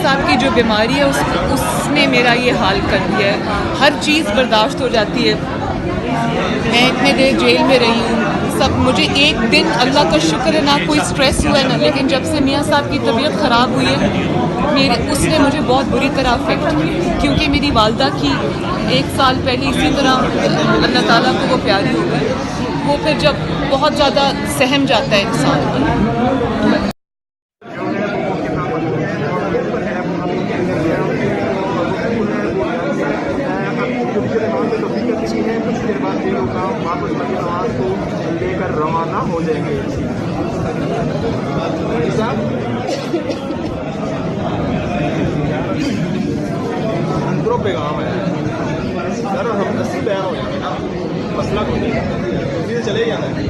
साहब की जो बीमारी है उसने मेरा ये हाल कर दिया है। हर चीज़ बर्दाश्त हो जाती है। मैं इतने देर जेल में रही हूँ, सब मुझे एक दिन अल्लाह का शुक्र है ना कोई स्ट्रेस हुआ है ना, लेकिन जब से मियाँ साहब की तबीयत ख़राब हुई है उसने मुझे बहुत बुरी तरह अफेक्ट किया, क्योंकि मेरी वालदा की 1 साल पहले इसी तरह अल्लाह ताला को वो प्यारी हो गई। वो फिर जब बहुत ज़्यादा सहम जाता है इंसान। लेकर रवाना हो जाएंगे। अंदरों पैगाम है सर, हम 80 पैर हो जाएंगे ना, मसला कोई नहीं, चले जाना है।